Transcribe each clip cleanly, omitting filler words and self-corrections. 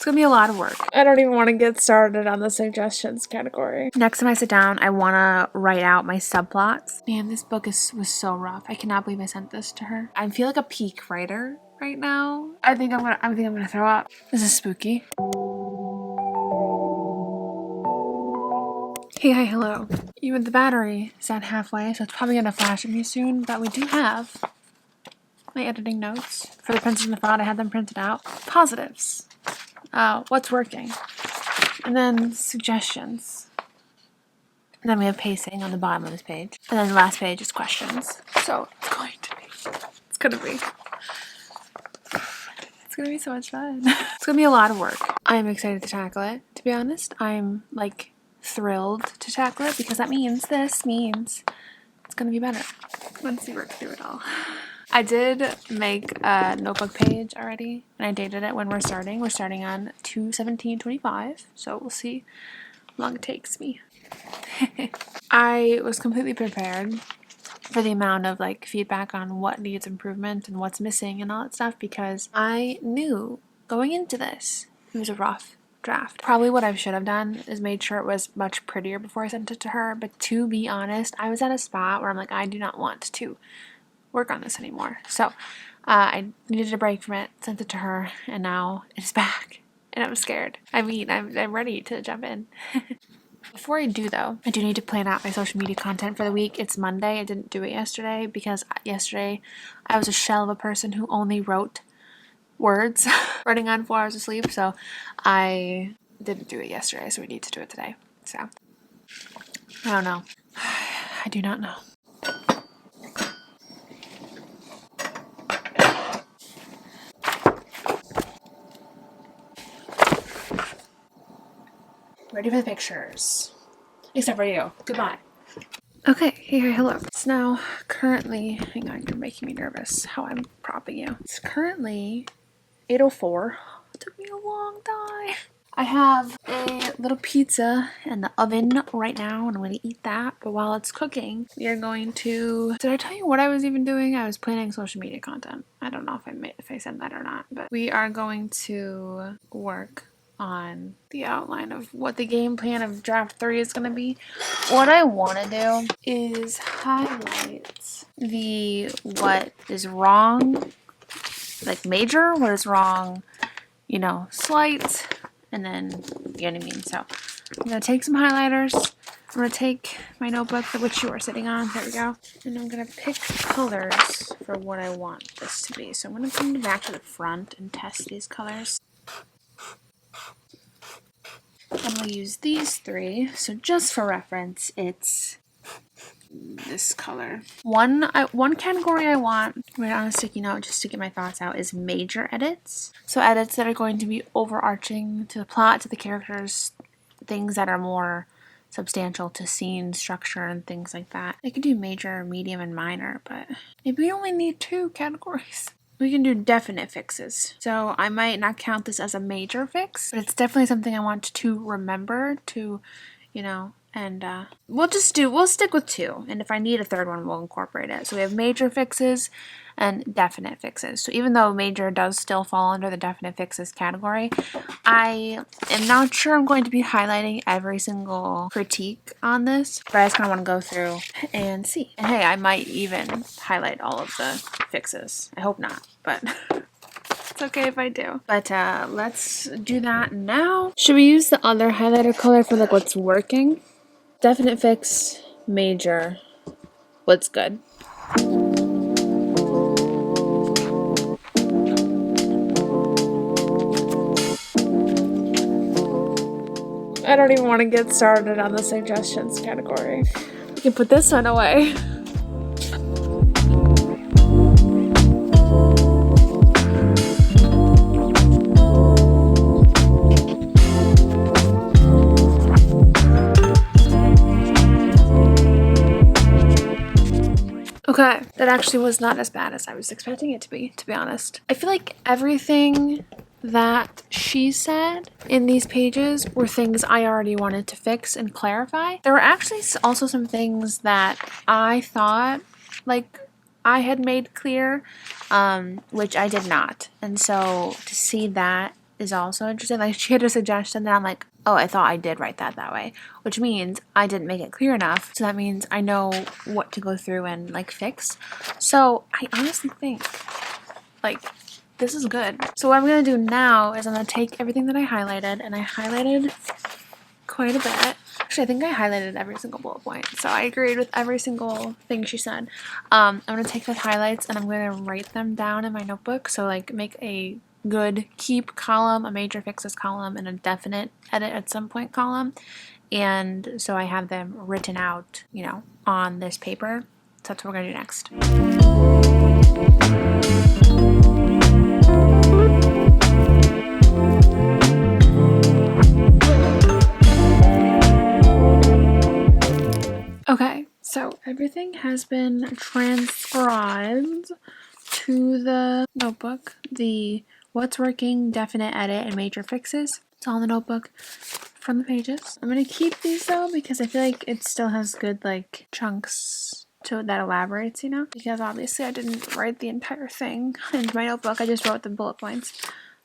gonna be a lot of work. I don't even want to get started on the suggestions category. Next time I sit down, I want to write out my subplots. Man, this book was so rough. I cannot believe I sent this to her. I feel like a peak writer right now. I think I'm gonna throw up. This is spooky. Hey, hi, hello. Even the battery is at halfway, so it's probably gonna flash at me soon, but we do have my editing notes. For the Princess and the Frog, I had them printed out. Positives. What's working? And then suggestions. And then we have pacing on the bottom of this page. And then the last page is questions. So it's gonna be so much fun. It's gonna be a lot of work. I'm excited to tackle it, to be honest. I'm like thrilled to tackle it because that means it's gonna be better once we work through it all. I did make a notebook page already, and I dated it when we're starting. We're starting on 2/17/25, so we'll see how long it takes me. I was completely prepared for the amount of like feedback on what needs improvement and what's missing and all that stuff because I knew going into this it was a rough draft. Probably what I should have done is made sure it was much prettier before I sent it to her, but to be honest, I was at a spot where I'm like, I do not want to work on this anymore. So I needed a break from it, sent it to her, and now it's back and I'm scared. I mean, I'm ready to jump in. Before I do though, I do need to plan out my social media content for the week. It's Monday. I didn't do it yesterday because yesterday I was a shell of a person who only wrote words running on 4 hours of sleep, so I didn't do it yesterday, so we need to do it today. So I don't know. I do not know. Ready for the pictures. Except for you. Goodbye. Okay, hey, hello. It's now currently, hang on, you're making me nervous how I'm propping you. It's currently 8:04. It took me a long time. I have a little pizza in the oven right now, and I'm going to eat that. But while it's cooking, we are going to... Did I tell you what I was even doing? I was planning social media content. I don't know if I said that or not, but we are going to work on the outline of what the game plan of draft 3 is going to be. What I want to do is highlight what is wrong, like major, what is wrong, slight, and then, you know what I mean? So I'm going to take some highlighters. I'm going to take my notebook, which you are sitting on. There we go. And I'm going to pick colors for what I want this to be. So I'm going to come back to the front and test these colors. And we'll use these 3. So just for reference, it's this color. One category I want, right on a sticky note just to get my thoughts out, is major edits. So edits that are going to be overarching to the plot, to the characters, things that are more substantial to scene structure and things like that. I could do major, medium, and minor, but maybe we only need 2 categories. We can do definite fixes. So I might not count this as a major fix, but it's definitely something I want to remember to, and we'll stick with 2. And if I need a third one, we'll incorporate it. So we have major fixes and definite fixes. So even though major does still fall under the definite fixes category, I am not sure I'm going to be highlighting every single critique on this, but I just kind of want to go through and see. And hey, I might even highlight all of the fixes. I hope not, but it's okay if I do. But let's do that now. Should we use the other highlighter color for like what's working? Definite fix, major, what's good? I don't even want to get started on the suggestions category. We can put this one away. Okay, that actually was not as bad as I was expecting it to be honest. I feel like everything that she said in these pages were things I already wanted to fix and clarify. There were actually also some things that I thought like I had made clear, which I did not. And so to see that is also interesting. Like, she had a suggestion that I'm like, oh, I thought I did write that way, which means I didn't make it clear enough. So that means I know what to go through and like fix. So I honestly think like this is good. So what I'm gonna do now is I'm gonna take everything that I highlighted, and I highlighted quite a bit. Actually, I think I highlighted every single bullet point, so I agreed with every single thing she said. I'm gonna take the highlights and I'm gonna write them down in my notebook. So like make a good keep column, a major fixes column, and a definite edit at some point column. And so I have them written out, you know, on this paper. So that's what we're gonna do next. Okay, so everything has been transcribed to the notebook. The what's working, definite edit, and major fixes. It's all in the notebook from the pages. I'm gonna keep these though because I feel like it still has good like chunks to that elaborates, you know? Because obviously I didn't write the entire thing in my notebook. I just wrote the bullet points.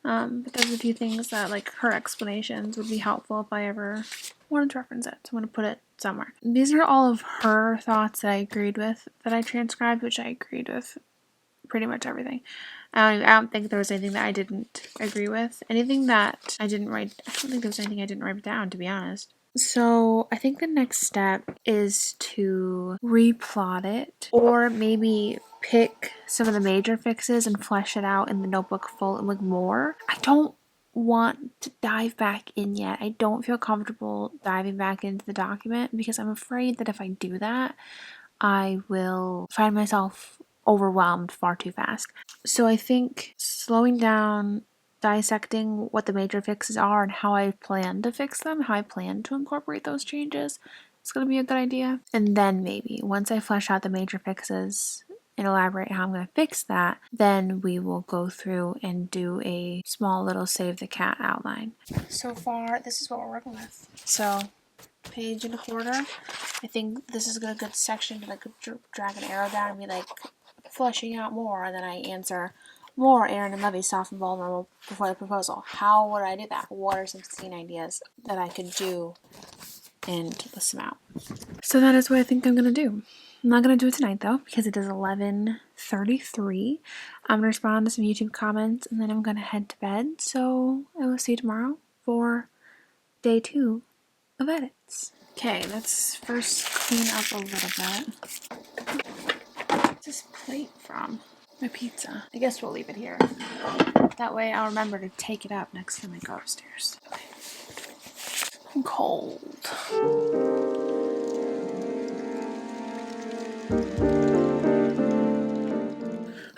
But there's a few things that like her explanations would be helpful if I ever wanted to reference it. So I'm gonna put it somewhere. These are all of her thoughts that I agreed with that I transcribed, which I agreed with pretty much everything. I don't think there was anything that I didn't agree with. Anything that I didn't write, I don't think there was anything I didn't write down, to be honest. So I think the next step is to replot it, or maybe pick some of the major fixes and flesh it out in the notebook full and like more. I don't want to dive back in yet. I don't feel comfortable diving back into the document because I'm afraid that if I do that, I will find myself overwhelmed far too fast. So I think slowing down, dissecting what the major fixes are and how I plan to fix them, how I plan to incorporate those changes, is going to be a good idea. And then maybe once I flesh out the major fixes and elaborate how I'm going to fix that, then we will go through and do a small little save the cat outline. So far, this is what we're working with. So page and a quarter. I think this is a good section to like drag an arrow down and be like fleshing out more, and then I answer more Aaron and Levy soft and vulnerable before the proposal. How would I do that? What are some scene ideas that I could do and list them out? So that is what I think I'm gonna do. I'm not gonna do it tonight though because it is 11:33. I'm gonna respond to some YouTube comments and then I'm gonna head to bed. So I will see you tomorrow for day 2 of edits. Okay, let's first clean up a little bit. What's this plate from? My pizza. I guess we'll leave it here. That way I'll remember to take it up next time I go upstairs. Okay. I'm cold.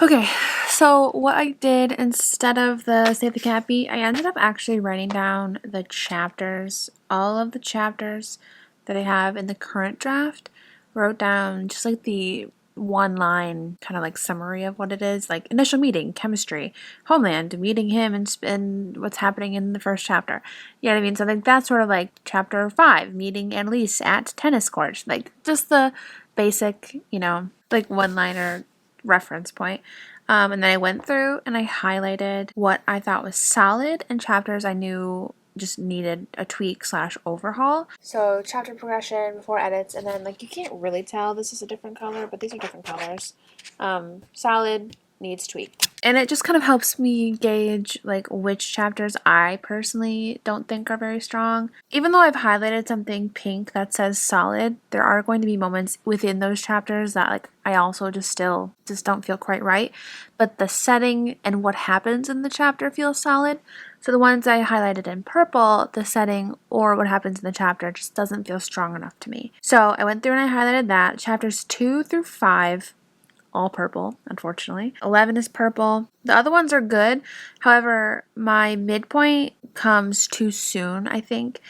Okay, so what I did instead of the Save the Cat beat, I ended up actually writing down the chapters, all of the chapters that I have in the current draft. Wrote down just like the one line kind of like summary of what it is, like initial meeting, chemistry, homeland, meeting him, and what's happening in the first chapter. You know what I mean? So like that's sort of like chapter 5, meeting Annalise at tennis court, like just the basic, you know, like one-liner reference point. And then I went through and I highlighted what I thought was solid and chapters I knew just needed a tweak / overhaul. So chapter progression before edits, and then like you can't really tell this is a different color, but these are different colors. Solid, needs tweak. And it just kind of helps me gauge like which chapters I personally don't think are very strong. Even though I've highlighted something pink that says solid, there are going to be moments within those chapters that like I also just don't feel quite right. But the setting and what happens in the chapter feels solid. So the ones I highlighted in purple, the setting or what happens in the chapter just doesn't feel strong enough to me. So I went through and I highlighted that. Chapters 2 through 5, all purple, unfortunately. 11 is purple. The other ones are good. However, my midpoint comes too soon, I think.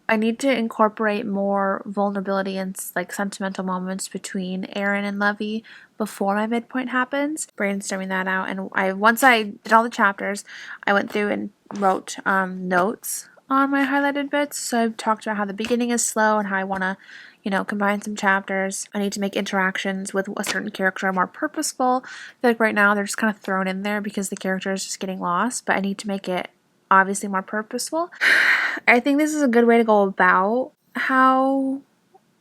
I need to incorporate more vulnerability and like sentimental moments between Aaron and Levy before my midpoint happens. Brainstorming that out, and once I did all the chapters, I went through and wrote notes on my highlighted bits. So I've talked about how the beginning is slow and how I want to, you know, combine some chapters. I need to make interactions with a certain character more purposeful. I feel like right now they're just kind of thrown in there because the character is just getting lost, but I need to make it obviously more purposeful. I think this is a good way to go about how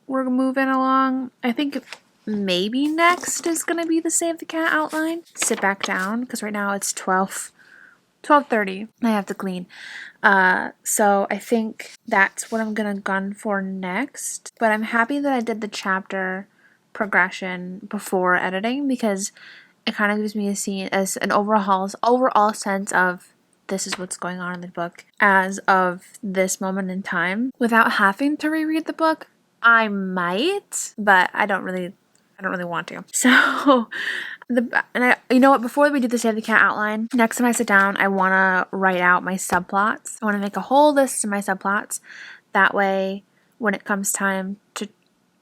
we're moving along. I think maybe next is going to be the Save the Cat outline. Sit back down, because right now it's 12:30. I have to clean. So I think that's what I'm going to gun for next. But I'm happy that I did the chapter progression before editing, because it kind of gives me a scene as an overall sense of this is what's going on in the book as of this moment in time without having to reread the book. I might, but I don't really want to. So you know what, before we do the Save the Cat outline, next time I sit down, I want to write out my subplots. I want to make a whole list of my subplots. That way, when it comes time to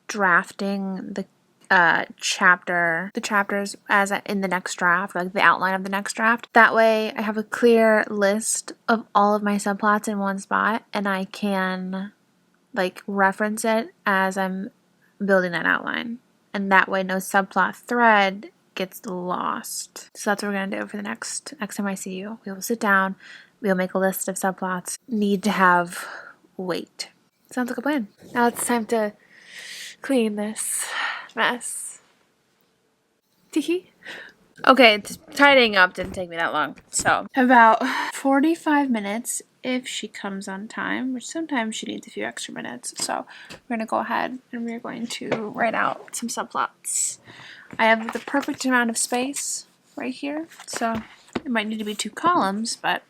drafting the chapters as in the next draft, like the outline of the next draft. That way I have a clear list of all of my subplots in one spot, and I can like reference it as I'm building that outline. And that way no subplot thread gets lost. So that's what we're gonna do for the next time I see you. We will sit down, we'll make a list of subplots need to have weight. Sounds like a plan. Now it's time to clean this mess. Teehee. Okay, tidying up didn't take me that long. So, about 45 minutes if she comes on time, which sometimes she needs a few extra minutes. So, we're going to go ahead and we're going to write out some subplots. I have the perfect amount of space right here. So, it might need to be 2 columns, but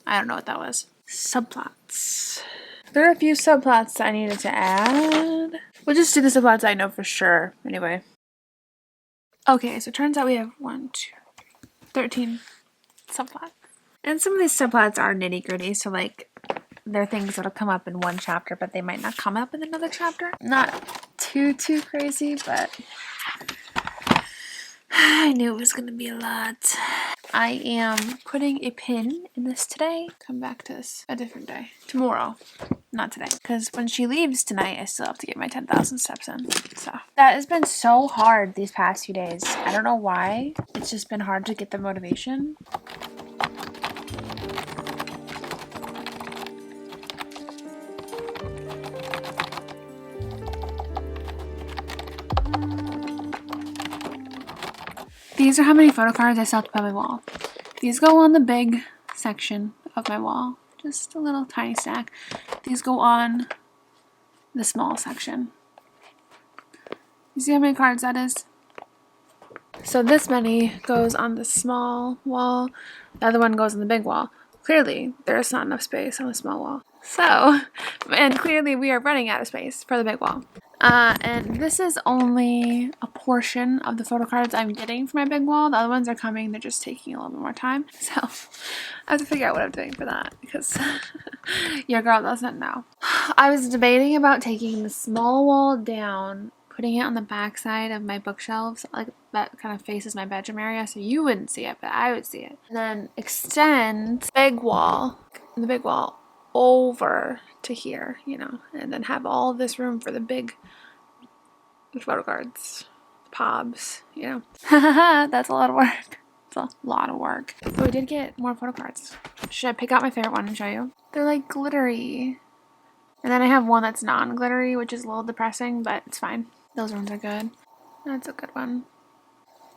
I don't know what that was. Subplots. There are a few subplots I needed to add. We'll just do the subplots I know for sure, anyway. Okay, so it turns out we have 13 subplots. And some of these subplots are nitty-gritty, so like, they're things that'll come up in one chapter, but they might not come up in another chapter. Not too crazy, but I knew it was gonna be a lot. I am putting a pin in this today. Come back to this a different day. Tomorrow. Not today. Because when she leaves tonight, I still have to get my 10,000 steps in. So that has been so hard these past few days. I don't know why. It's just been hard to get the motivation. These are how many photo cards I still have to put on my wall. These go on the big section of my wall. Just a little tiny stack. These go on the small section. You see how many cards that is? So this many goes on the small wall. The other one goes on the big wall. Clearly, there's not enough space on the small wall. So, and clearly we are running out of space for the big wall. And this is only a portion of the photo cards I'm getting for my big wall. The other ones are coming. They're just taking a little bit more time. So I have to figure out what I'm doing for that, because your girl doesn't know. I was debating about taking the small wall down, putting it on the back side of my bookshelves, like that kind of faces my bedroom area, so you wouldn't see it, but I would see it. And then extend the big wall over to here, you know, and then have all this room for the big photo cards, pobs, you know. That's a lot of work. It's a lot of work. So I did get more photo cards. Should I pick out my favorite one and show you? They're like glittery. And then I have one that's non-glittery, which is a little depressing, but it's fine. Those ones are good. That's a good one.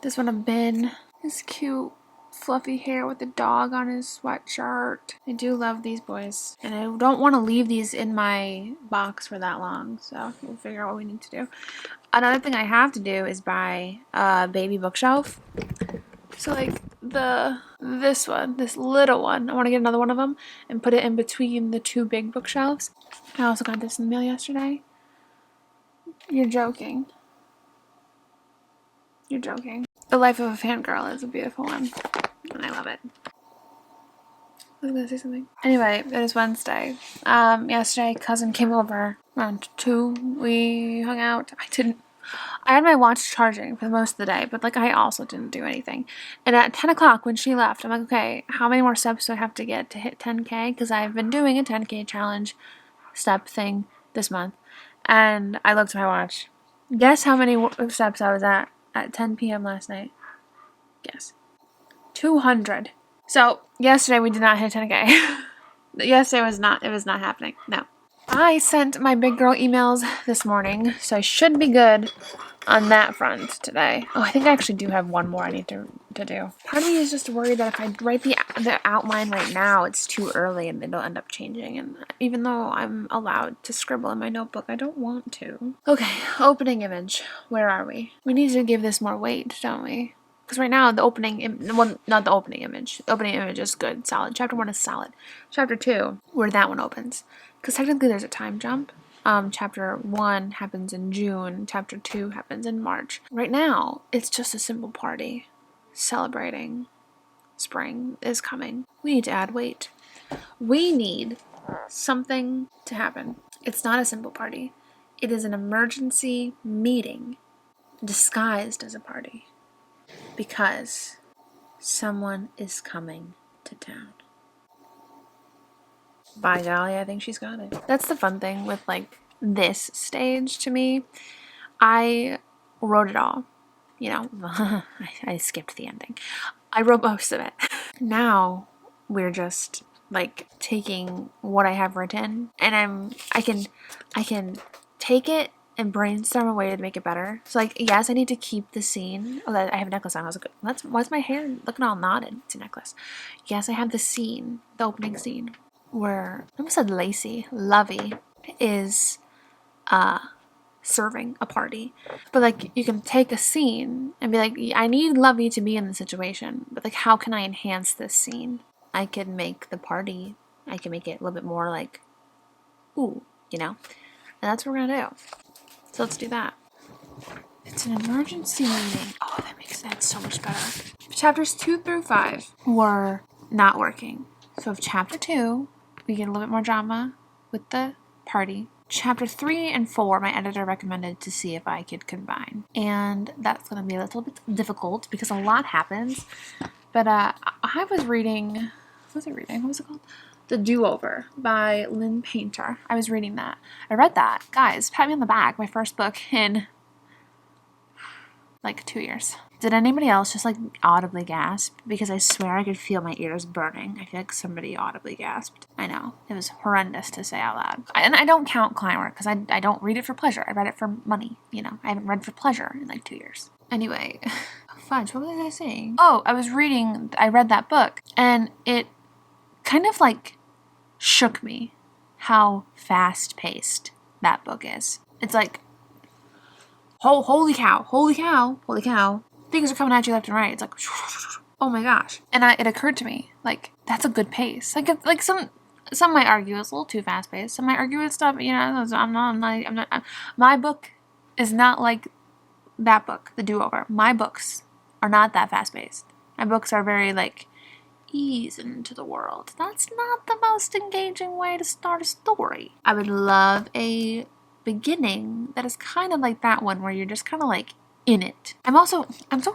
This one of Ben. His cute fluffy hair with the dog on his sweatshirt. I do love these boys. And I don't want to leave these in my box for that long, so we'll figure out what we need to do. Another thing I have to do is buy a baby bookshelf. So like this little one, I want to get another one of them and put it in between the 2 big bookshelves. I also got this in the mail yesterday. You're joking. You're joking. The Life of a Fangirl is a beautiful one, and I love it. I was gonna say something. Anyway, it was Wednesday. Yesterday, cousin came over around 2. We hung out. I had my watch charging for most of the day, but like I also didn't do anything. And at 10 o'clock when she left, I'm like, okay, how many more steps do I have to get to hit 10K? Because I've been doing a 10K challenge step thing this month. And I looked at my watch. Guess how many steps I was at 10 p.m. last night? Guess. 200. So yesterday we did not hit 10K. Yesterday it was not happening. No. I sent my big girl emails this morning, so I should be good on that front today. Oh, I think I actually do have one more I need to do. Part of me is just worried that if I write the outline right now, it's too early and it'll end up changing. And even though I'm allowed to scribble in my notebook, I don't want to. Okay, opening image. Where are we? We need to give this more weight, don't we? Because right now, the opening, well, not the opening image. The opening image is good, solid. Chapter 1 is solid. Chapter 2, where that one opens. Because technically there's a time jump. Chapter 1 happens in June. Chapter 2 happens in March. Right now, it's just a simple party. Celebrating. Spring is coming. We need to add weight. We need something to happen. It's not a simple party. It is an emergency meeting disguised as a party. Because someone is coming to town. By golly, I think she's got it. That's the fun thing with like this stage to me. I wrote it all. You know, I skipped the ending. I wrote most of it. Now we're just like taking what I have written and I can take it and brainstorm a way to make it better. So like, yes, I need to keep the scene. Oh, I have a necklace on. I was like, why's my hair looking all knotted? It's a necklace. Yes, I have the scene, the opening scene, where I almost said Lovey is serving a party. But like, you can take a scene and be like, I need Lovey to be in the situation, but like, how can I enhance this scene? I could make the party, I can make it a little bit more like, ooh, you know? And that's what we're gonna do. So let's do that. It's an emergency meeting. Oh, that makes sense so much better. Chapters 2 through 5 were not working. So if chapter 2, we get a little bit more drama with the party. Chapter 3 and 4, my editor recommended to see if I could combine. And that's going to be a little bit difficult because a lot happens. But I was reading, what was I reading? What was it called? The Do-Over by Lynn Painter. I was reading that. I read that. Guys, pat me on the back. My first book in like 2 years. Did anybody else just like audibly gasp? Because I swear I could feel my ears burning. I feel like somebody audibly gasped. I know. It was horrendous to say out loud. And I don't count client work because I don't read it for pleasure. I read it for money. You know, I haven't read for pleasure in like 2 years. Anyway, fudge, what was I saying? Oh, I read that book and it kind of like shook me how fast paced that book is. It's like, holy cow. Things are coming at you left and right. It's like, oh my gosh. And it occurred to me, like, that's a good pace. Like some might argue it's a little too fast paced. Some might argue it's stuff, you know, I'm not, my book is not like that book, The Do-Over. My books are not that fast paced. My books are very like, ease into the world. That's not the most engaging way to start a story. I would love a beginning that is kind of like that one where you're just kind of like in it. I'm so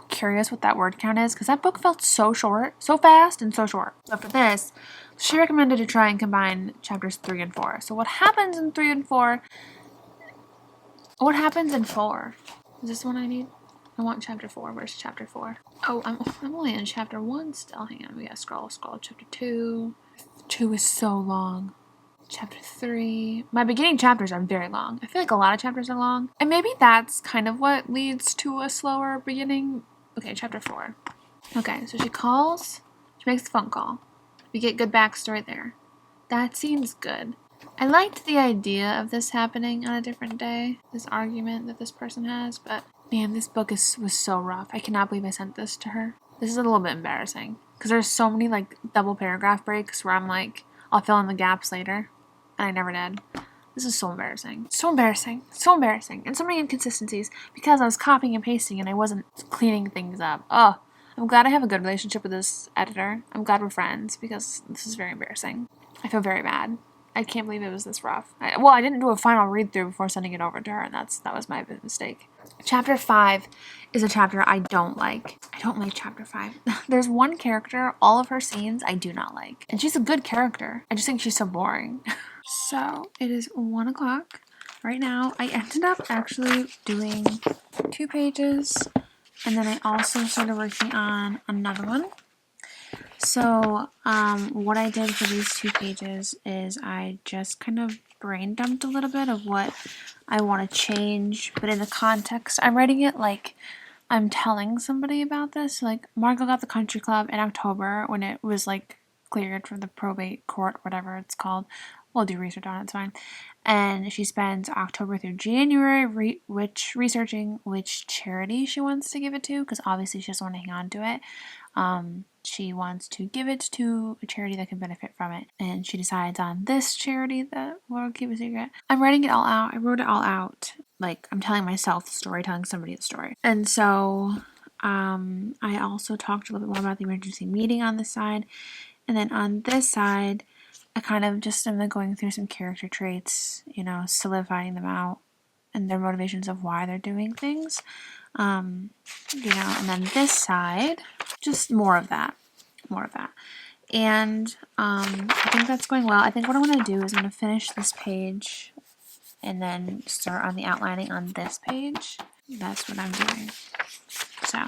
curious what that word count is because that book felt so short, so fast and so short. But for this, she recommended to try and combine chapters 3 and 4. So what happens in 3 and 4? What happens in 4? Is this the one I need? I want chapter 4. Where's chapter 4? Oh, I'm only in chapter 1 still. Hang on, we gotta scroll. Chapter 2. 2 is so long. Chapter 3. My beginning chapters are very long. I feel like a lot of chapters are long. And maybe that's kind of what leads to a slower beginning. Okay, chapter 4. Okay, so she makes the phone call. We get good backstory there. That seems good. I liked the idea of this happening on a different day. This argument that this person has, but man, this book was so rough. I cannot believe I sent this to her. This is a little bit embarrassing. Because there's so many like double paragraph breaks where I'm like, I'll fill in the gaps later. And I never did. This is so embarrassing. So embarrassing. And so many inconsistencies because I was copying and pasting and I wasn't cleaning things up. Oh, I'm glad I have a good relationship with this editor. I'm glad we're friends because this is very embarrassing. I feel very bad. I can't believe it was this rough. I didn't do a final read through before sending it over to her, and that was my mistake. Chapter 5 is a chapter I don't like. I don't like chapter 5. There's one character, all of her scenes, I do not like. And she's a good character. I just think she's so boring. So, it is 1 o'clock right now. I ended up actually doing 2 pages, and then I also started working on another one. So, what I did for these 2 pages is I just kind of brain dumped a little bit of what I want to change, but in the context, I'm writing it like I'm telling somebody about this. Like, Margot got the country club in October when it was like cleared from the probate court, whatever it's called. We'll do research on it, it's fine. And she spends October through January researching which charity she wants to give it to, because obviously she doesn't want to hang on to it. She wants to give it to a charity that can benefit from it. And she decides on this charity that will keep a secret. I'm writing it all out. I wrote it all out. Like, I'm telling myself the story, telling somebody the story. And so, I also talked a little bit more about the emergency meeting on this side. And then on this side, I kind of just am going through some character traits, you know, solidifying them out and their motivations of why they're doing things. You know, and then this side, just more of that. And I think that's going well. I think what I'm going to do is I'm going to finish this page and then start on the outlining on this page. That's what I'm doing. So,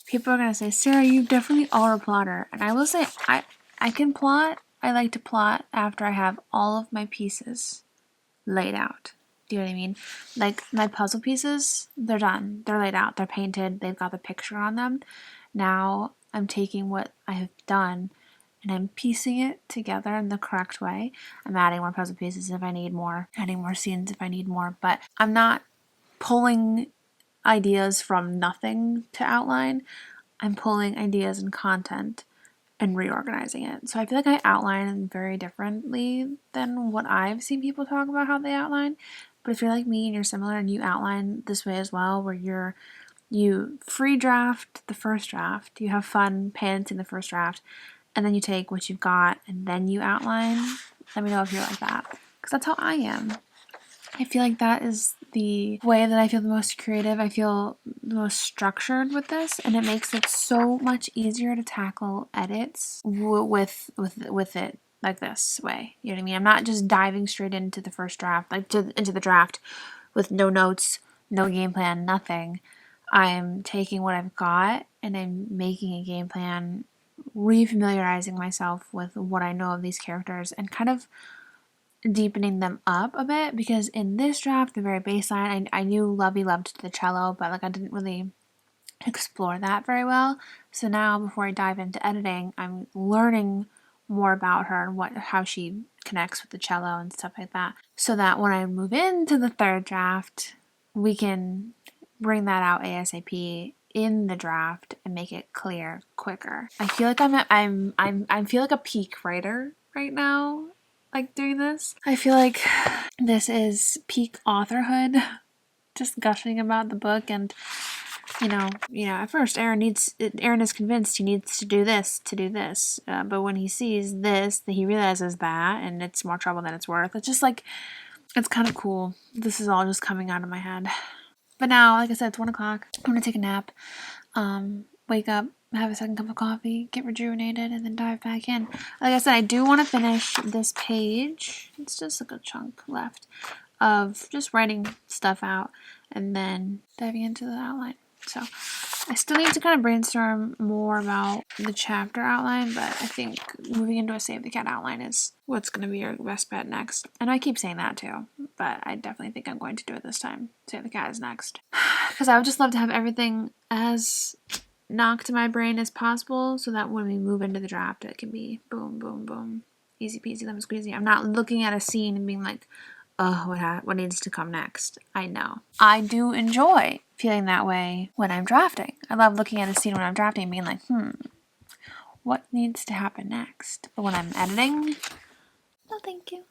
people are going to say, Sarah, you definitely are a plotter. And I will say, I can plot. I like to plot after I have all of my pieces laid out. Do you know what I mean? Like, my puzzle pieces, they're done. They're laid out. They're painted. They've got the picture on them. Now I'm taking what I have done and I'm piecing it together in the correct way. I'm adding more puzzle pieces if I need more, adding more scenes if I need more, but I'm not pulling ideas from nothing to outline. I'm pulling ideas and content and reorganizing it. So I feel like I outline very differently than what I've seen people talk about how they outline. But if you're like me and you're similar and you outline this way as well, where you free draft the first draft, you have fun pantsing the first draft, and then you take what you've got and then you outline, let me know if you're like that. Because that's how I am. I feel like that is the way that I feel the most creative. I feel the most structured with this, and it makes it so much easier to tackle edits with it like this way. You know what I mean? I'm not just diving straight into the first draft, into the draft with no notes, no game plan, nothing. I'm taking what I've got and I'm making a game plan, refamiliarizing myself with what I know of these characters and kind of deepening them up a bit, because in this draft, the very baseline, I knew Lovey loved the cello, but like I didn't really explore that very well. So now before I dive into editing, I'm learning more about her and how she connects with the cello and stuff like that, so that when I move into the third draft, we can bring that out ASAP in the draft and make it clear quicker. I feel like I feel like a peak writer right now, like doing this. I feel like this is peak authorhood, just gushing about the book. And you know, at first Aaron is convinced he needs to do this, but when he sees this, he realizes that, and it's more trouble than it's worth. It's just like, it's kind of cool. This is all just coming out of my head. But now, like I said, it's 1 o'clock. I'm gonna take a nap, wake up, have a second cup of coffee, get rejuvenated, and then dive back in. Like I said, I do want to finish this page. It's just a good chunk left of just writing stuff out and then diving into the outline. So I still need to kind of brainstorm more about the chapter outline, but I think moving into a Save the Cat outline is what's going to be your best bet next. And I keep saying that too, but I definitely think I'm going to do it this time. Save the Cat is next. Because I would just love to have everything as knocked to my brain as possible, so that when we move into the draft, it can be boom, boom, boom, easy peasy, lemon squeezy. I'm not looking at a scene and being like, oh, what needs to come next? I know. I do enjoy feeling that way when I'm drafting. I love looking at a scene when I'm drafting and being like, what needs to happen next? But when I'm editing, no thank you.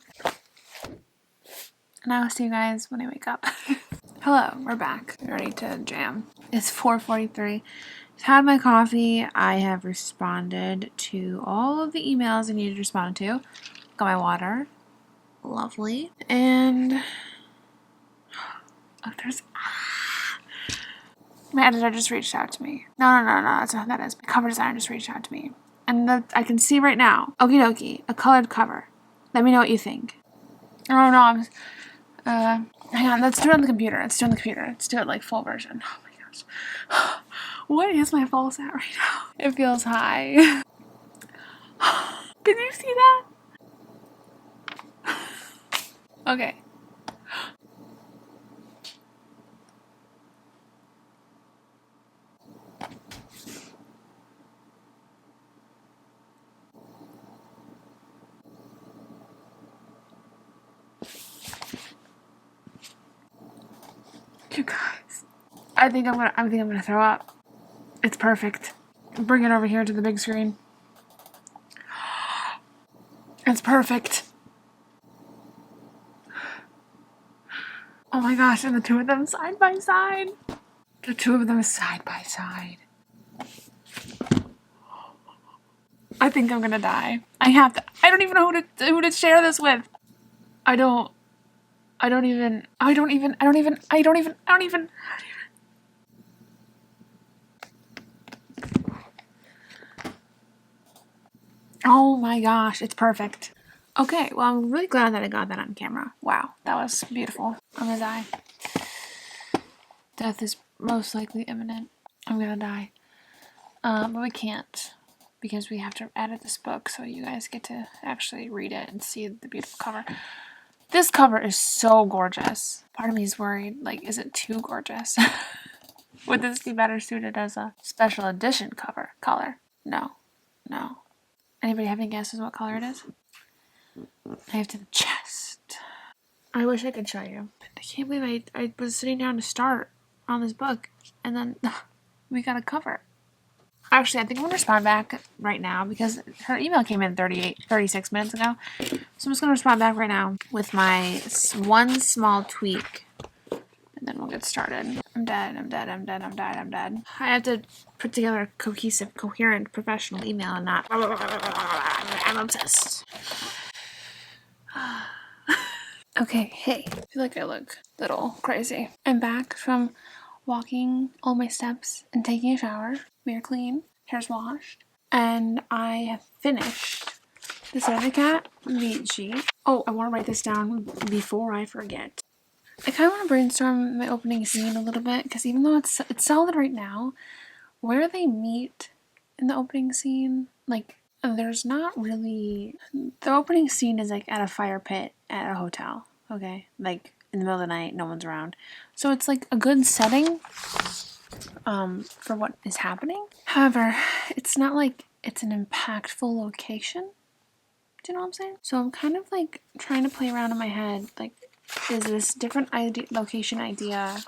And I'll see you guys when I wake up. Hello, we're back. We're ready to jam. It's 4:43. I've had my coffee. I have responded to all of the emails I needed to respond to. Got my water. Lovely. And my editor just reached out to me. No, that's not what that is. My cover designer just reached out to me. And I can see right now. Okie dokie, a colored cover. Let me know what you think. Oh no, hang on, let's do it on the computer. Let's do it like full version. Oh my gosh. What is my pulse at right now? It feels high. Did you see that? Okay. You guys, I think I'm gonna throw up. It's perfect. Bring it over here to the big screen. It's perfect. Oh my gosh, and the two of them side by side. The two of them side by side. I think I'm gonna die. I have to. I don't even know who to share this with. I don't even. Oh my gosh, it's perfect. Okay, well, I'm really glad that I got that on camera. Wow, that was beautiful. I'm gonna die. Death is most likely imminent. I'm gonna die. But we can't because we have to edit this book so you guys get to actually read it and see the beautiful cover. This cover is so gorgeous. Part of me is worried, like, is it too gorgeous? Would this be better suited as a special edition color? No. Anybody have any guesses what color it is? I have to the chest. I wish I could show you. I can't believe I was sitting down to start on this book and then we got a cover. Actually, I think I'm going to respond back right now because her email came in 36 minutes ago. So I'm just going to respond back right now with my one small tweak. And then we'll get started. I'm dead. I have to put together a cohesive, coherent, professional email and not... I'm obsessed. Okay, hey. I feel like I look a little crazy. I'm back from walking all my steps and taking a shower. We are clean. Hair's washed. And I have finished the Cat beat sheet. Oh, I want to write this down before I forget. I kind of want to brainstorm my opening scene a little bit because even though it's solid right now, where they meet in the opening scene, like, there's not really... The opening scene is like at a fire pit at a hotel, okay? Like in the middle of the night, no one's around. So it's like a good setting for what is happening. However, it's not like it's an impactful location. Do you know what I'm saying? So I'm kind of like trying to play around in my head, like, is this different location idea,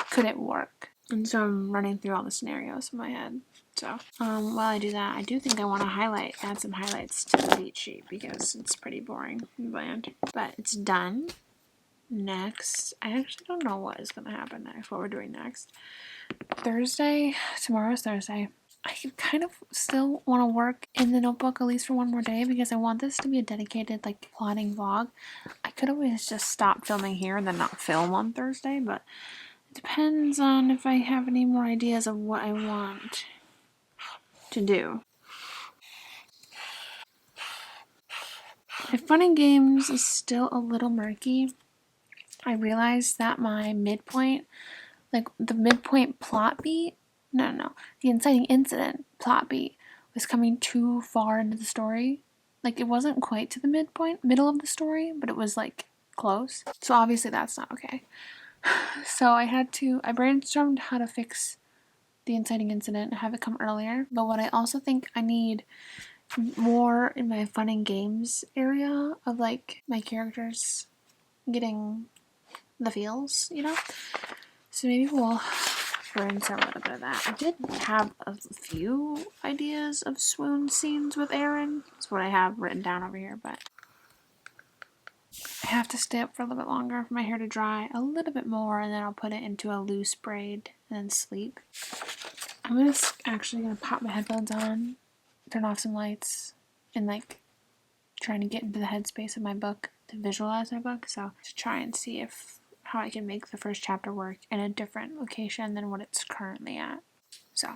could it work? And so I'm running through all the scenarios in my head. So while I do that, I do think I want to add some highlights to the beat sheet because it's pretty boring and bland. But it's done. Next, I actually don't know what is going to happen next, what we're doing next. Tomorrow's Thursday. I kind of still want to work in the notebook at least for one more day because I want this to be a dedicated, like, plotting vlog. I could always just stop filming here and then not film on Thursday, but it depends on if I have any more ideas of what I want to do. If fun and games is still a little murky, I realized that my midpoint, like the midpoint plot beat, the inciting incident plot beat was coming too far into the story. Like, it wasn't quite to the middle of the story, but it was like close. So obviously that's not okay. So I brainstormed how to fix the inciting incident and have it come earlier. But what I also think I need more in my fun and games area of, like, my characters getting the feels, you know? So maybe we'll brainstorm a little bit of that. I did have a few ideas of swoon scenes with Aaron. That's what I have written down over here, but I have to stay up for a little bit longer for my hair to dry a little bit more, and then I'll put it into a loose braid and then sleep. I'm actually gonna pop my headphones on, turn off some lights, and, like, trying to get into the headspace of my book to visualize my book. So to try and see how I can make the first chapter work in a different location than what it's currently at. So,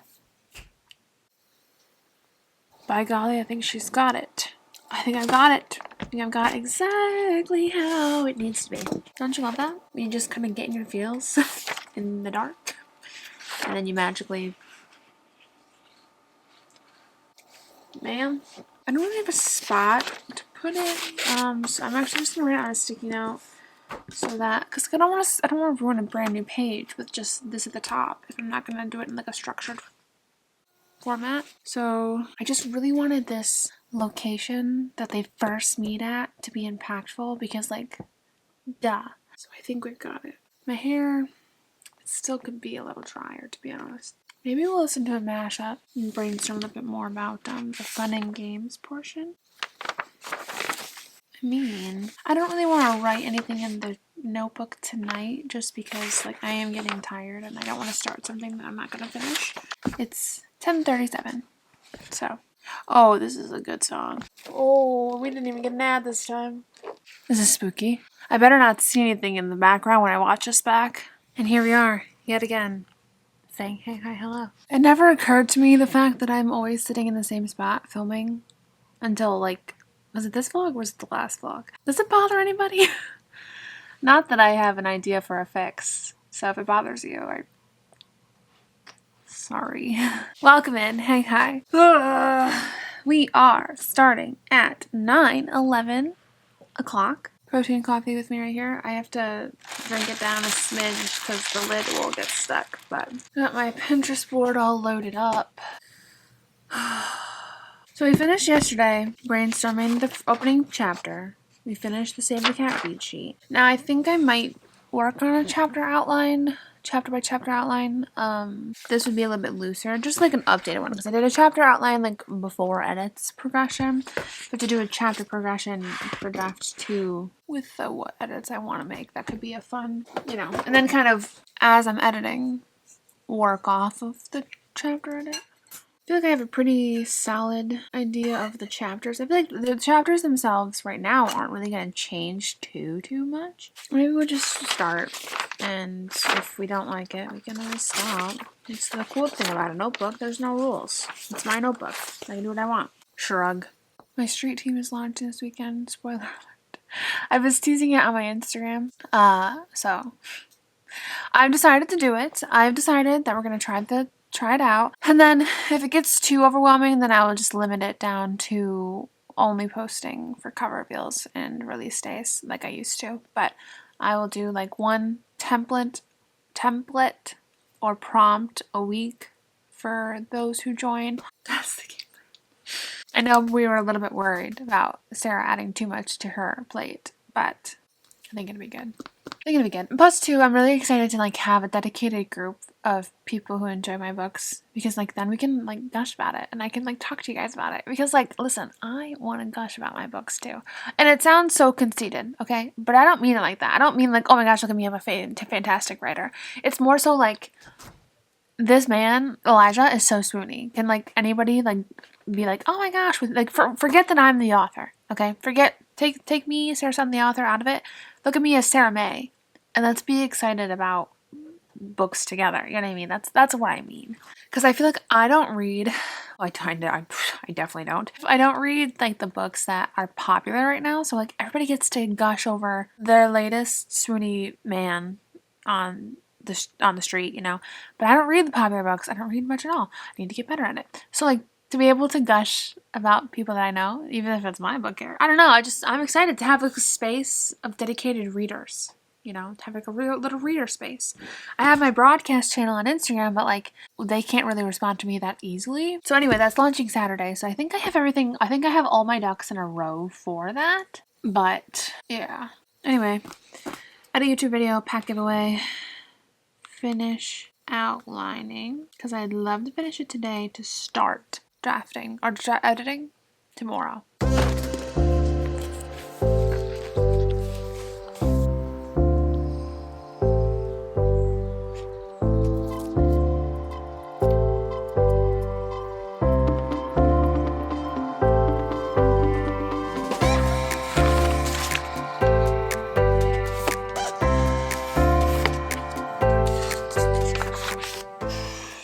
by golly, I think she's got it. I think I've got it. I think I've got exactly how it needs to be. Don't you love that? When you just kind of get in your feels in the dark, and then you magically... Man, I don't really have a spot to put it. So I'm actually just gonna write it on a sticky note so that, because I don't want to ruin a brand new page with just this at the top if I'm not gonna do it in like a structured format. So I just really wanted this location that they first meet at to be impactful because, like, duh. So I think we've got it. My hair still could be a little drier, to be honest. Maybe we'll listen to a mashup and brainstorm a little bit more about the fun and games portion. I mean, I don't really want to write anything in the notebook tonight just because, like, I am getting tired and I don't want to start something that I'm not going to finish. It's 10:37, so. Oh, this is a good song. Oh, we didn't even get an ad this time. This is spooky. I better not see anything in the background when I watch this back. And here we are, yet again, saying hey, hi, hello. It never occurred to me the fact that I'm always sitting in the same spot filming until, like, was it this vlog or was it the last vlog? Does it bother anybody? Not that I have an idea for a fix, so if it bothers you, sorry. Welcome in, hey, hi. We are starting at 9:11 o'clock. Protein coffee with me right here. I have to drink it down a smidge because the lid will get stuck, but got my Pinterest board all loaded up. So we finished yesterday brainstorming the opening chapter. We finished the Save the Cat beat sheet. Now I think I might work on a chapter by chapter outline. This would be a little bit looser, just like an updated one, because I did a chapter outline like before edits progression, but to do a chapter progression for draft 2 with what edits I want to make, that could be a fun, and then kind of as I'm editing, work off of the chapter edit. I feel like I have a pretty solid idea of the chapters. I feel like the chapters themselves right now aren't really going to change too much. Maybe we'll just start, and if we don't like it, we can always stop. It's the cool thing about a notebook. There's no rules. It's my notebook. I can do what I want. Shrug. My street team is launching this weekend. Spoiler alert. I was teasing it on my Instagram. So I've decided to do it. I've decided that we're going to try it out, and then if it gets too overwhelming, then I will just limit it down to only posting for cover reveals and release days like I used to. But I will do like one template or prompt a week for those who join. That's the game. I know we were a little bit worried about Sarah adding too much to her plate, but I think it'll be good. And plus, too, I'm really excited to like have a dedicated group of people who enjoy my books, because like then we can like gush about it, and I can like talk to you guys about it, because like, listen, I want to gush about my books too, and it sounds so conceited, okay, but I don't mean it like that. I don't mean like, oh my gosh, look at me, I'm a fantastic writer. It's more so like, this man Elijah is so swoony. Can like anybody like be like, oh my gosh, like forget that I'm the author, okay, take me, Sarah Sutton, the author, out of it. Look at me as Sarah May, and let's be excited about books together. You know what I mean? That's what I mean. Because I feel like I don't read. Well, I definitely don't. I don't read like the books that are popular right now. So like everybody gets to gush over their latest swoony man on the street, But I don't read the popular books. I don't read much at all. I need to get better at it. So like, to be able to gush about people that I know, even if it's my book here, I don't know. I'm excited to have like a space of dedicated readers, to have like a real little reader space. I have my broadcast channel on Instagram, but like they can't really respond to me that easily. So anyway, that's launching Saturday. So I think I have everything. I think I have all my ducks in a row for that. But yeah. Anyway, add a YouTube video, pack giveaway, finish outlining, because I'd love to finish it today to start drafting or editing tomorrow.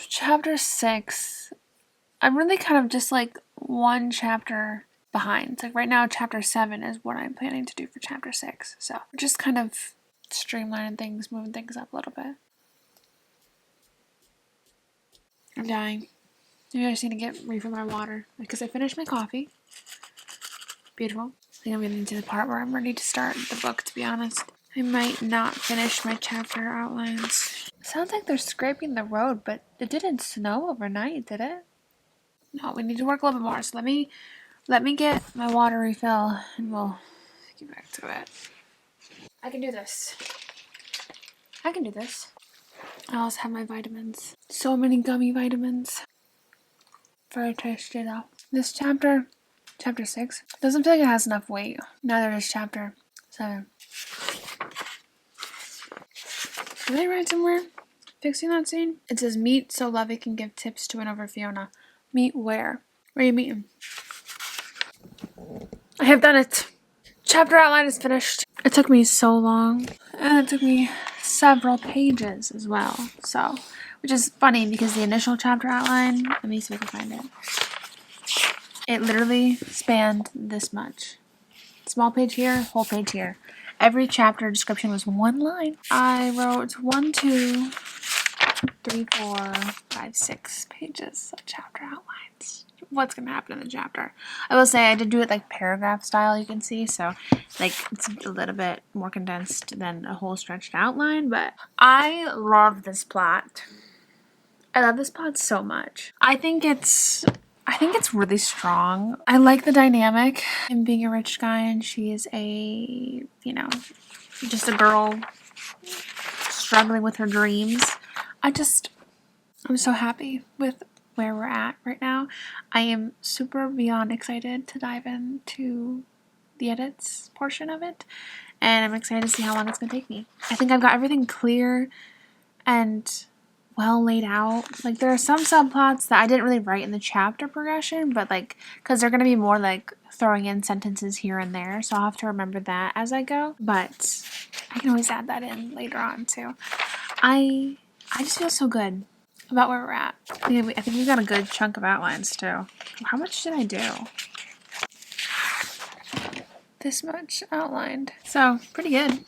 Chapter 6, I'm really kind of just like one chapter behind. It's like right now chapter 7 is what I'm planning to do for chapter 6. So we're just kind of streamlining things, moving things up a little bit. I'm dying. Maybe I just need to refill my water because I finished my coffee. Beautiful. I think I'm getting to the part where I'm ready to start the book, to be honest. I might not finish my chapter outlines. Sounds like they're scraping the road, but it didn't snow overnight, did it? No, we need to work a little bit more. So let me get my water refill and we'll get back to it. I can do this. I can do this. I also have my vitamins. So many gummy vitamins. Very tasty though. This chapter 6, doesn't feel like it has enough weight. Neither does chapter 7. Did I write somewhere fixing that scene? It says, meet so Lovey can give tips to win over Fiona. Meet where? Where are you meeting? I have done it. Chapter outline is finished. It took me so long. And it took me several pages as well. So, which is funny because the initial chapter outline, let me see if I can find it. It literally spanned this much. Small page here, whole page here. Every chapter description was one line. I wrote 1, 2, 3, 4, 5, 6 pages of chapter outlines. What's going to happen in the chapter. I will say I did do it like paragraph style, you can see. So like it's a little bit more condensed than a whole stretched outline. But I love this plot. I love this plot so much. I think it's really strong. I like the dynamic. Him being a rich guy and she is a, just a girl struggling with her dreams. I'm so happy with where we're at right now. I am super beyond excited to dive into the edits portion of it. And I'm excited to see how long it's going to take me. I think I've got everything clear and well laid out. Like there are some subplots that I didn't really write in the chapter progression, but like because they're going to be more like throwing in sentences here and there, so I'll have to remember that as I go, but I can always add that in later on too. I just feel so good about where we're at. I think we've got a good chunk of outlines too. How much did I do? This much outlined, so pretty good.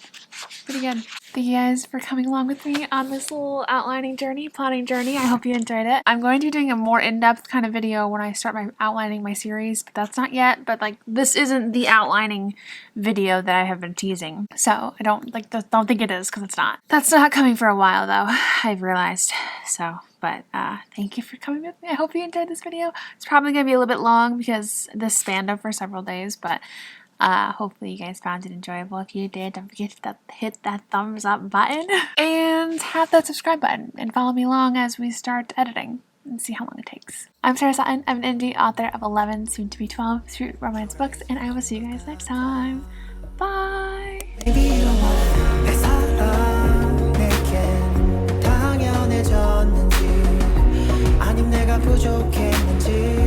Thank you guys for coming along with me on this little outlining journey, plotting journey. I hope you enjoyed it. I'm going to be doing a more in-depth kind of video when I start outlining my series, but that's not yet. But like this isn't the outlining video that I have been teasing, so I don't think it is because it's not. That's not coming for a while though, I've realized. So, but thank you for coming with me. I hope you enjoyed this video. It's probably gonna be a little bit long because this spanned over several days, but hopefully you guys found it enjoyable. If you did, don't forget to hit that thumbs up button and have that subscribe button and follow me along as we start editing and see how long it takes. I'm Sarah Sutton. I'm an indie author of 11, soon to be 12 sweet romance books, and I will see you guys next time. Bye! 부족했는지